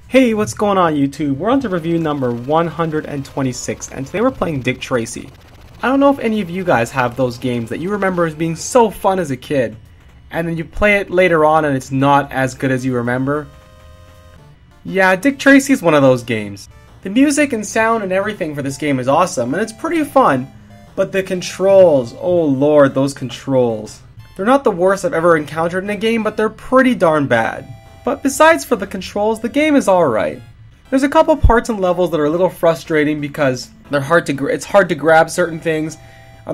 Hey, what's going on YouTube? We're on to review number 126, and today we're playing Dick Tracy. I don't know if any of you guys have those games that you remember as being so fun as a kid, and then you play it later on and it's not as good as you remember. Yeah, Dick Tracy is one of those games. The music and sound and everything for this game is awesome, and it's pretty fun, but the controls, oh lord, those controls. They're not the worst I've ever encountered in a game, but they're pretty darn bad. But besides for the controls, the game is alright. There's a couple parts and levels that are a little frustrating because it's hard to grab certain things.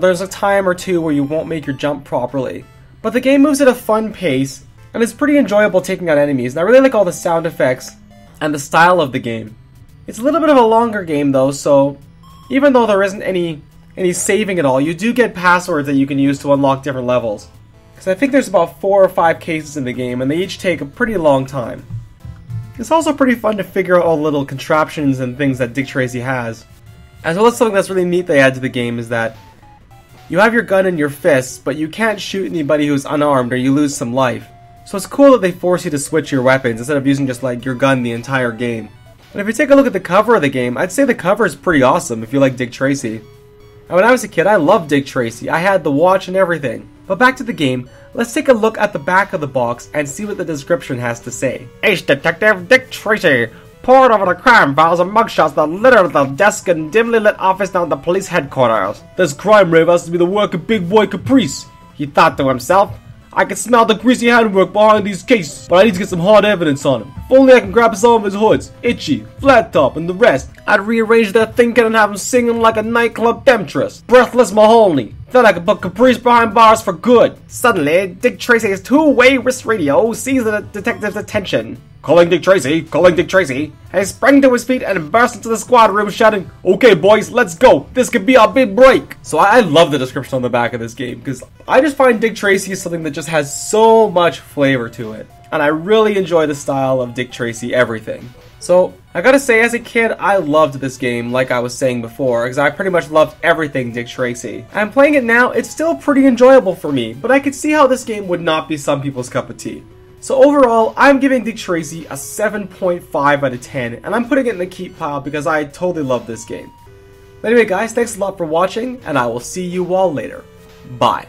There's a time or two where you won't make your jump properly. But the game moves at a fun pace, and it's pretty enjoyable taking out enemies, and I really like all the sound effects and the style of the game. It's a little bit of a longer game though, so even though there isn't any saving at all, you do get passwords that you can use to unlock different levels. So I think there's about 4 or 5 cases in the game, and they each take a pretty long time. It's also pretty fun to figure out all the little contraptions and things that Dick Tracy has. As well as something that's really neat they add to the game is that you have your gun in your fists, but you can't shoot anybody who's unarmed or you lose some life. So it's cool that they force you to switch your weapons instead of using just like your gun the entire game. And if you take a look at the cover of the game, I'd say the cover is pretty awesome if you like Dick Tracy. And when I was a kid, I loved Dick Tracy. I had the watch and everything. But back to the game, let's take a look at the back of the box and see what the description has to say. Ace Detective Dick Tracy pored over the crime files and mugshots that litter the desk and dimly lit office down at the police headquarters. This crime rave has to be the work of Big Boy Caprice, he thought to himself. I can smell the greasy handwork behind these cases, but I need to get some hard evidence on him. If only I can grab some of his hoods, Itchy, Flat Top, and the rest, I'd rearrange their thinking and have them singing like a nightclub temptress. Breathless Mahoney. Then I could put Caprice behind bars for good. Suddenly, Dick Tracy's two-way wrist radio seized the detective's attention. Calling Dick Tracy, calling Dick Tracy. And he sprang to his feet and burst into the squad room shouting, "Okay boys, let's go. This could be our big break." So I love the description on the back of this game because I just find Dick Tracy is something that just has so much flavor to it. And I really enjoy the style of Dick Tracy everything. So, I gotta say, as a kid, I loved this game, like I was saying before, because I pretty much loved everything Dick Tracy. And playing it now, it's still pretty enjoyable for me, but I could see how this game would not be some people's cup of tea. So overall, I'm giving Dick Tracy a 7.5 out of 10, and I'm putting it in the keep pile because I totally love this game. But anyway guys, thanks a lot for watching, and I will see you all later. Bye.